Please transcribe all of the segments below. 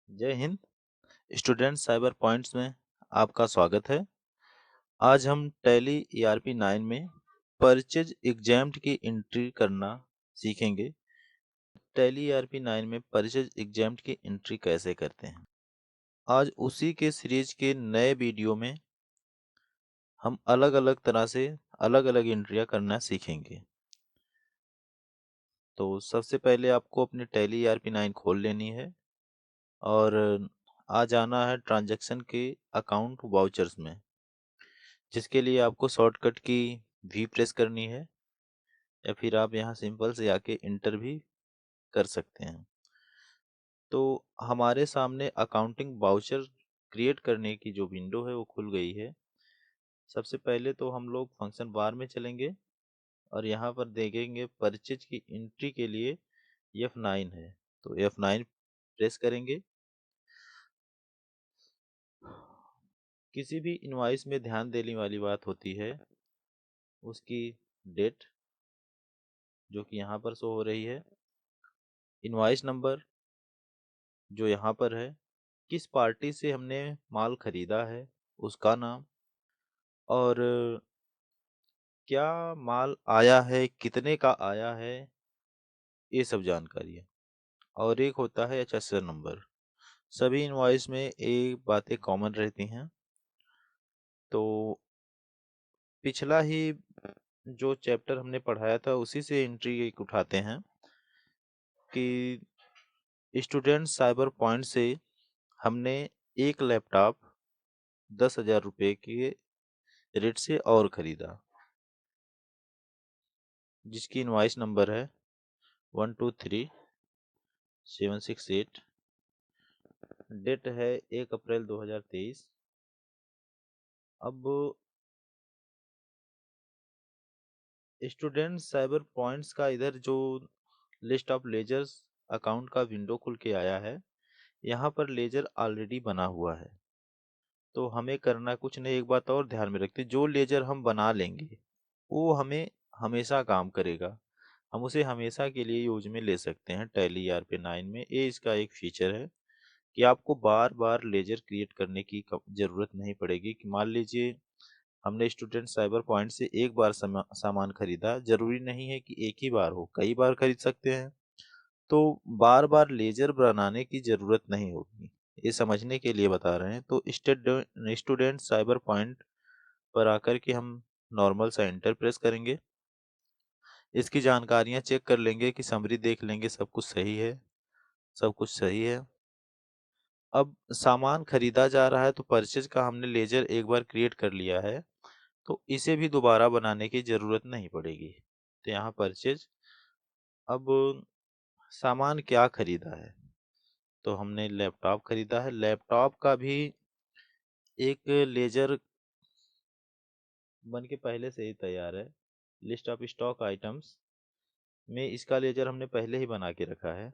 जय Hind. Student cyber points में आपका स्वागत है। आज हम टैली ईआरपी 9 में परचेज एग्जाम्प्ट की एंट्री करना सीखेंगे। टैली ईआरपी 9 में परचेज एग्जाम्प्ट की एंट्री कैसे करते हैं, आज उसी के सीरीज के नए वीडियो में हम अलग अलग तरह से अलग अलग एंट्रियां करना सीखेंगे। तो सबसे पहले आपको अपनी टैली ईआरपी 9 खोल लेनी है और आ जाना है ट्रांजैक्शन के अकाउंट वाउचर्स में, जिसके लिए आपको शॉर्टकट की वी प्रेस करनी है या फिर आप यहाँ सिंपल से आके इंटर भी कर सकते हैं। तो हमारे सामने अकाउंटिंग वाउचर क्रिएट करने की जो विंडो है वो खुल गई है। सबसे पहले तो हम लोग फंक्शन बार में चलेंगे और यहाँ पर देखेंगे परचेज की एंट्री के लिए F9 है, तो F9 प्रेस करेंगे। किसी भी इनवॉइस में ध्यान देने वाली बात होती है उसकी डेट, जो कि यहाँ पर शो हो रही है, इनवॉइस नंबर जो यहाँ पर है, किस पार्टी से हमने माल खरीदा है उसका नाम, और क्या माल आया है, कितने का आया है, ये सब जानकारी है। और एक होता है HSN नंबर। सभी इनवॉइस में ये बातें कॉमन रहती हैं। तो पिछला ही जो चैप्टर हमने पढ़ाया था उसी से एंट्री एक उठाते हैं कि स्टूडेंट साइबर पॉइंट से हमने एक लैपटॉप 10,000 रुपये के रेट से और खरीदा, जिसकी इनवॉइस नंबर है 123768। डेट है 1 अप्रैल 2023। अब स्टूडेंट साइबर पॉइंट्स का इधर जो लिस्ट ऑफ लेजर्स अकाउंट का विंडो खुल के आया है, यहाँ पर लेजर ऑलरेडी बना हुआ है। तो हमें करना कुछ नहीं, एक बात और ध्यान में रखते, जो लेजर हम बना लेंगे वो हमें हमेशा काम करेगा। हम उसे हमेशा के लिए यूज में ले सकते हैं। टैली ईआरपी 9 में ये इसका एक फीचर है कि आपको बार बार लेजर क्रिएट करने की जरूरत नहीं पड़ेगी। कि मान लीजिए हमने स्टूडेंट साइबर पॉइंट से एक बार सामान खरीदा, जरूरी नहीं है कि एक ही बार हो, कई बार खरीद सकते हैं। तो बार बार लेजर बनाने की जरूरत नहीं होगी, ये समझने के लिए बता रहे हैं। तो स्टूडेंट साइबर पॉइंट पर आकर के हम नॉर्मल सा एंटर प्रेस करेंगे। इसकी जानकारियां चेक कर लेंगे कि समरी देख लेंगे, सब कुछ सही है, सब कुछ सही है। अब सामान खरीदा जा रहा है तो परचेज का हमने लेजर एक बार क्रिएट कर लिया है, तो इसे भी दोबारा बनाने की जरूरत नहीं पड़ेगी। तो यहाँ परचेज, अब सामान क्या खरीदा है, तो हमने लैपटॉप खरीदा है। लैपटॉप का भी एक लेजर बन के पहले से ही तैयार है। लिस्ट ऑफ स्टॉक आइटम्स में इसका लेजर हमने पहले ही बना के रखा है।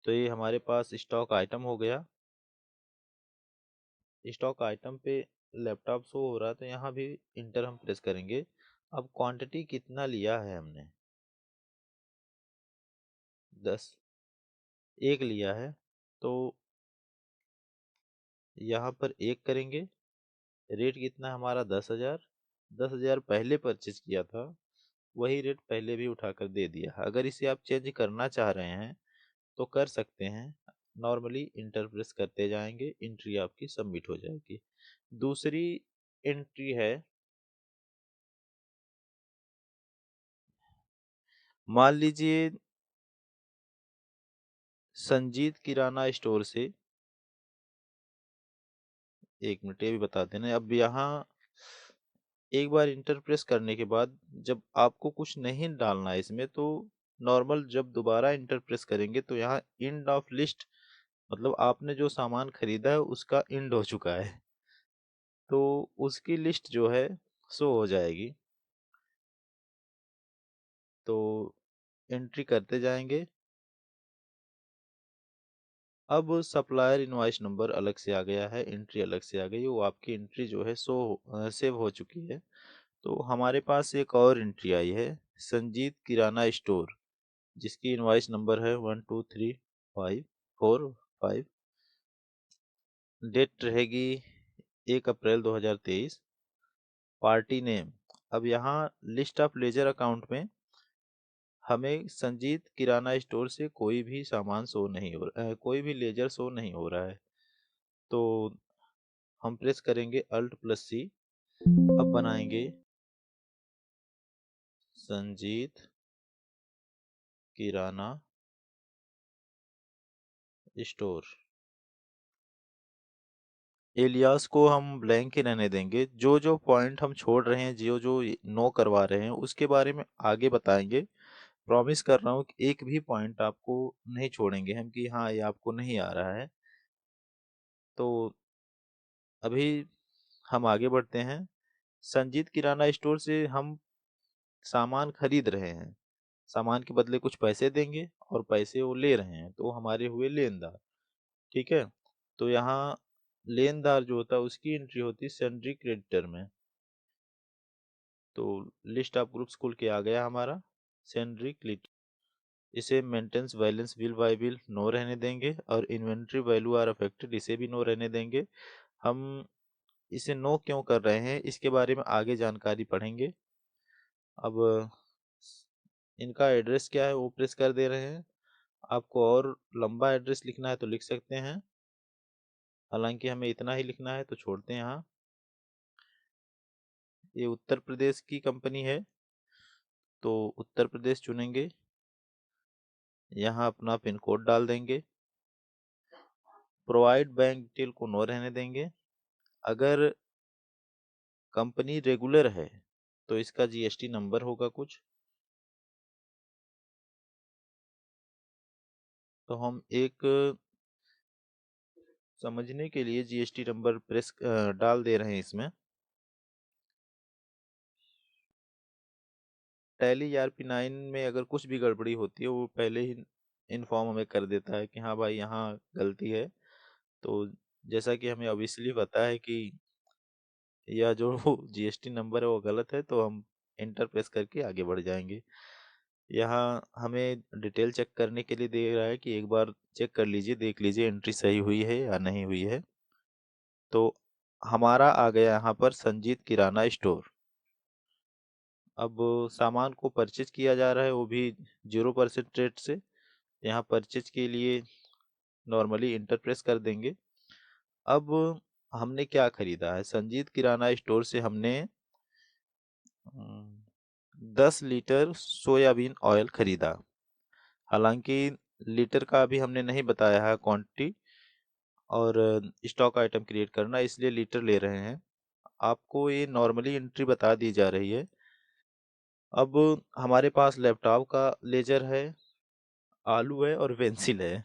तो ये हमारे पास स्टॉक आइटम हो गया। स्टॉक आइटम पे लैपटॉप शो हो रहा है, तो यहाँ भी इंटर हम प्रेस करेंगे। अब क्वांटिटी कितना लिया है हमने, 10, एक लिया है, तो यहाँ पर एक करेंगे। रेट कितना हमारा 10,000। 10,000 पहले परचेज किया था, वही रेट पहले भी उठाकर दे दिया। अगर इसे आप चेंज करना चाह रहे हैं तो कर सकते हैं। नॉर्मली इंटर प्रेस करते जाएंगे, एंट्री आपकी सबमिट हो जाएगी। दूसरी एंट्री है, मान लीजिए संजीत किराना स्टोर से, एक मिनट ये भी बता देना। अब यहाँ एक बार इंटर प्रेस करने के बाद जब आपको कुछ नहीं डालना है इसमें, तो नॉर्मल जब दोबारा इंटर प्रेस करेंगे तो यहाँ एंड ऑफ लिस्ट, मतलब आपने जो सामान खरीदा है उसका एंड हो चुका है, तो उसकी लिस्ट जो है शो हो जाएगी। तो एंट्री करते जाएंगे। अब सप्लायर इनवॉइस नंबर अलग से आ गया है, एंट्री अलग से आ गई, वो आपकी एंट्री जो है सेव हो चुकी है। तो हमारे पास एक और एंट्री आई है, संजीत किराना स्टोर, जिसकी इनवॉइस नंबर है 123545। 5। डेट रहेगी 1 अप्रैल 2023। पार्टी नेम, अब यहाँ लिस्ट ऑफ लेजर अकाउंट में हमें संजीत किराना स्टोर से कोई भी सामान शो नहीं हो रहा है, कोई भी लेजर शो नहीं हो रहा है। तो हम प्रेस करेंगे Alt+C। अब बनाएंगे संजीत किराना स्टोर। एलियास को हम ब्लैंक ही रहने देंगे। जो जो पॉइंट हम छोड़ रहे हैं, जो जो नो करवा रहे हैं, उसके बारे में आगे बताएंगे। प्रॉमिस कर रहा हूँ कि एक भी पॉइंट आपको नहीं छोड़ेंगे हम कि हाँ ये आपको नहीं आ रहा है। तो अभी हम आगे बढ़ते हैं। संजीत किराना स्टोर से हम सामान खरीद रहे हैं, सामान के बदले कुछ पैसे देंगे और पैसे वो ले रहे हैं, तो हमारे हुए लेनदार। ठीक है। तो यहाँ लेनदार जो होता है उसकी एंट्री होती है सन्ड्री क्रेडिटर में। तो लिस्ट ऑफ ग्रुप्स खुल के आ गया हमारा सन्ड्री क्रेडिटर। इसे maintenance balance bill by bill no रहने देंगे और इन्वेंट्री वैल्यू आर अफेक्टेड इसे भी नो रहने देंगे। हम इसे नो क्यों कर रहे हैं इसके बारे में आगे जानकारी पढ़ेंगे। अब इनका एड्रेस क्या है वो प्रेस कर दे रहे हैं। आपको और लंबा एड्रेस लिखना है तो लिख सकते हैं, हालांकि हमें इतना ही लिखना है तो छोड़ते हैं यहाँ। ये उत्तर प्रदेश की कंपनी है तो उत्तर प्रदेश चुनेंगे। यहाँ अपना पिन कोड डाल देंगे। प्रोवाइड बैंक डिटेल को नो रहने देंगे। अगर कंपनी रेगुलर है तो इसका जीएसटी नंबर होगा कुछ, तो हम एक समझने के लिए जीएसटी नंबर प्रेस डाल दे रहे हैं इसमें। टैली ERP9 में अगर कुछ भी गड़बड़ी होती है वो पहले ही इन्फॉर्म हमें कर देता है कि हाँ भाई यहाँ गलती है। तो जैसा कि हमें ऑब्वियसली पता है कि यह जो जीएसटी नंबर है वो गलत है, तो हम एंटर प्रेस करके आगे बढ़ जाएंगे। यहाँ हमें डिटेल चेक करने के लिए दे रहा है कि एक बार चेक कर लीजिए, देख लीजिए एंट्री सही हुई है या नहीं हुई है। तो हमारा आ गया यहाँ पर संजीत किराना स्टोर। अब सामान को परचेज किया जा रहा है वो भी 0% रेट से। यहाँ परचेज के लिए नॉर्मली इंटर प्रेस कर देंगे। अब हमने क्या खरीदा है, संजीत किराना स्टोर से हमने 10 लीटर सोयाबीन ऑयल खरीदा। हालांकि लीटर का अभी हमने नहीं बताया है क्वांटिटी, और स्टॉक आइटम क्रिएट करना, इसलिए लीटर ले रहे हैं। आपको ये नॉर्मली एंट्री बता दी जा रही है। अब हमारे पास लैपटॉप का लेजर है, आलू है और पेंसिल है।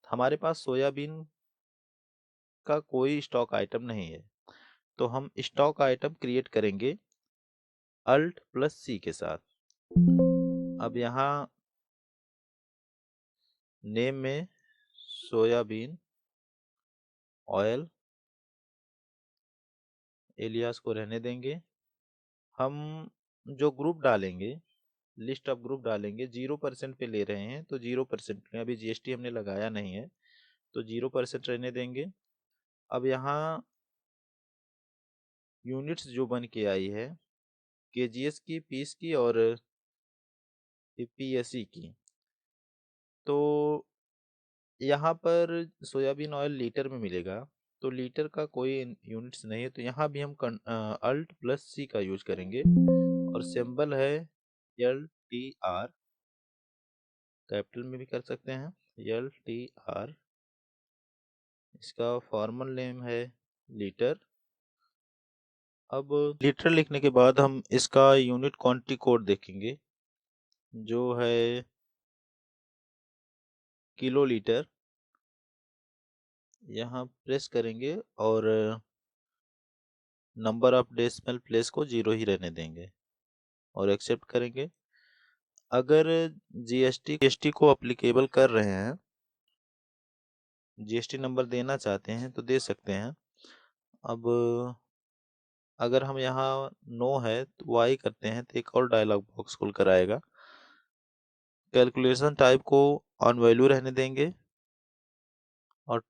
हमारे पास सोयाबीन का कोई स्टॉक आइटम नहीं है, तो हम स्टॉक आइटम क्रिएट करेंगे Alt+C के साथ। अब यहाँ नेम में सोयाबीन ऑयल, एलियास को रहने देंगे। हम जो ग्रुप डालेंगे, लिस्ट ऑफ ग्रुप डालेंगे, 0% पे ले रहे हैं तो 0% में, अभी जीएसटी हमने लगाया नहीं है तो 0% रहने देंगे। अब यहाँ यूनिट्स जो बन के आई है केजीएस की, पीस की और पीएसई की, तो यहाँ पर सोयाबीन ऑयल लीटर में मिलेगा, तो लीटर का कोई यूनिट्स नहीं है, तो यहाँ भी हम Alt+C का यूज करेंगे और सिंबल है LTR। कैपिटल में भी कर सकते हैं LTR। इसका फॉर्मल नेम है लीटर। अब लीटर लिखने के बाद हम इसका यूनिट क्वांटिटी कोड देखेंगे जो है किलो लीटर। यहाँ प्रेस करेंगे और नंबर ऑफ डेसिमल प्लेस को 0 ही रहने देंगे और एक्सेप्ट करेंगे। अगर जीएसटी को अप्लीकेबल कर रहे हैं, जीएसटी नंबर देना चाहते हैं तो दे सकते हैं। अब अगर हम यहाँ नो है तो वाई करते हैं तो एक और डायलॉग बॉक्स खुल कर आएगा। कैलकुलेशन टाइप को ऑन वैल्यू रहने देंगे। और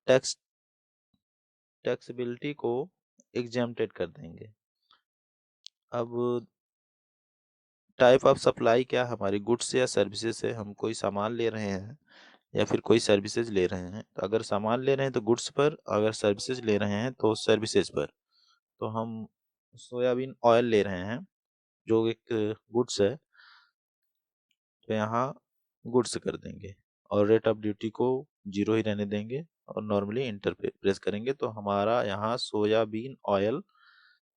टैक्सेबिलिटी को एग्जेम्प्टेड कर देंगे। अब टाइप ऑफ सप्लाई क्या, हमारी गुड्स या सर्विसेज से, हम कोई सामान ले रहे हैं या फिर कोई सर्विसेज ले रहे हैं। तो अगर सामान ले रहे हैं तो गुड्स पर, अगर सर्विसेज ले रहे हैं तो सर्विसेज पर। तो हम सोयाबीन ऑयल ले रहे हैं जो एक गुड्स है, तो यहाँ गुड्स कर देंगे और रेट ऑफ ड्यूटी को 0 ही रहने देंगे और नॉर्मली इंटर पे प्रेस करेंगे। तो हमारा यहाँ सोयाबीन ऑयल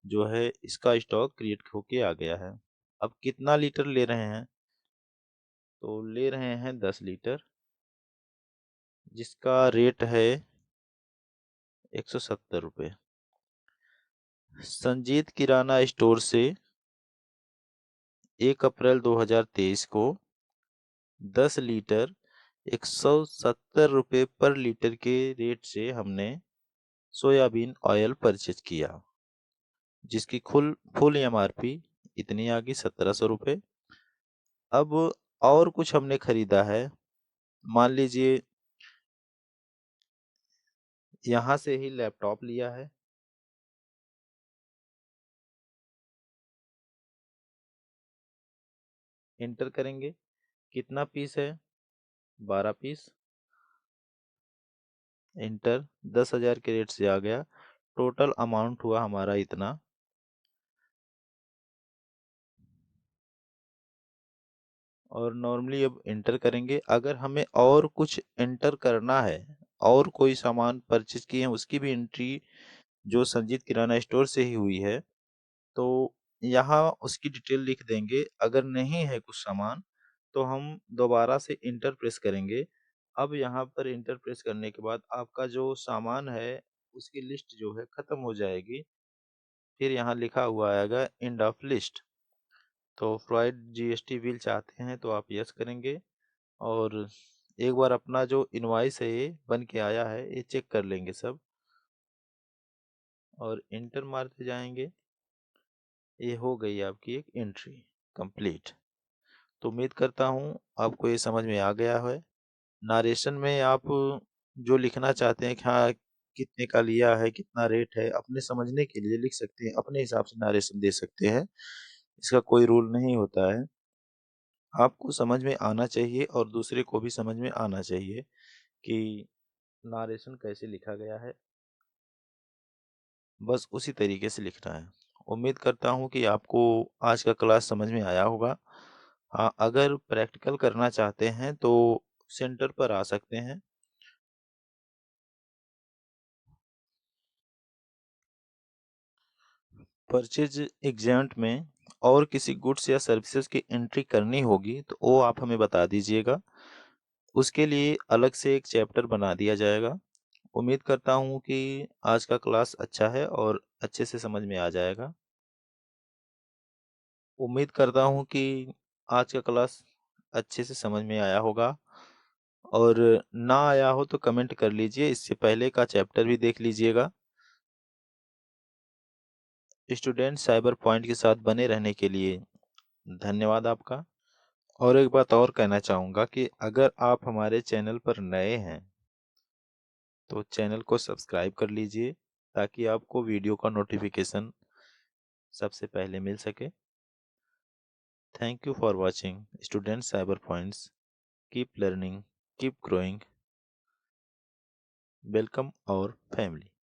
जो है इसका स्टॉक क्रिएट होके आ गया है। अब कितना लीटर ले रहे हैं, तो ले रहे हैं 10 लीटर, जिसका रेट है 170 रुपये। संजीत किराना स्टोर से 1 अप्रैल 2023 को 10 लीटर 170 रुपये पर लीटर के रेट से हमने सोयाबीन ऑयल परचेज किया, जिसकी फुल एमआरपी इतनी आ गई 1700 रुपये। अब और कुछ हमने खरीदा है, मान लीजिए यहाँ से ही लैपटॉप लिया है, इंटर करेंगे, कितना पीस है, 12 पीस, इंटर, 10,000 के रेट से आ गया। टोटल अमाउंट हुआ हमारा इतना। और नॉर्मली अब इंटर करेंगे, अगर हमें और कुछ इंटर करना है, और कोई सामान परचेज किए हैं उसकी भी एंट्री जो संजीत किराना स्टोर से ही हुई है, तो यहाँ उसकी डिटेल लिख देंगे। अगर नहीं है कुछ सामान तो हम दोबारा से इंटर प्रेस करेंगे। अब यहाँ पर इंटर प्रेस करने के बाद आपका जो सामान है उसकी लिस्ट जो है खत्म हो जाएगी। फिर यहाँ लिखा हुआ आएगा एंड ऑफ लिस्ट। तो फ्रॉइड जीएसटी बिल चाहते हैं तो आप यस करेंगे और एक बार अपना जो इनवॉइस है ये बन के आया है ये चेक कर लेंगे सब और इंटर मारते जाएंगे। ये हो गई आपकी एक एंट्री कंप्लीट। तो उम्मीद करता हूँ आपको ये समझ में आ गया है। नारेशन में आप जो लिखना चाहते हैं कि हाँ कितने का लिया है, कितना रेट है, अपने समझने के लिए लिख सकते हैं, अपने हिसाब से नारेशन दे सकते हैं। इसका कोई रूल नहीं होता है। आपको समझ में आना चाहिए और दूसरे को भी समझ में आना चाहिए कि नारेशन कैसे लिखा गया है, बस उसी तरीके से लिखना है। उम्मीद करता हूँ कि आपको आज का क्लास समझ में आया होगा। हाँ, अगर प्रैक्टिकल करना चाहते हैं तो सेंटर पर आ सकते हैं। परचेज एग्जाम्ट में और किसी गुड्स या सर्विसेज की एंट्री करनी होगी तो वो आप हमें बता दीजिएगा, उसके लिए अलग से एक चैप्टर बना दिया जाएगा। उम्मीद करता हूँ कि आज का क्लास अच्छा है और अच्छे से समझ में आ जाएगा। उम्मीद करता हूँ कि आज का क्लास अच्छे से समझ में आया होगा और ना आया हो तो कमेंट कर लीजिए, इससे पहले का चैप्टर भी देख लीजिएगा। स्टूडेंट साइबर पॉइंट के साथ बने रहने के लिए धन्यवाद आपका। और एक बात और कहना चाहूँगा कि अगर आप हमारे चैनल पर नए हैं तो चैनल को सब्सक्राइब कर लीजिए ताकि आपको वीडियो का नोटिफिकेशन सबसे पहले मिल सके। Thank you for watching student cyber points. Keep learning, keep growing. Welcome और फैमिली।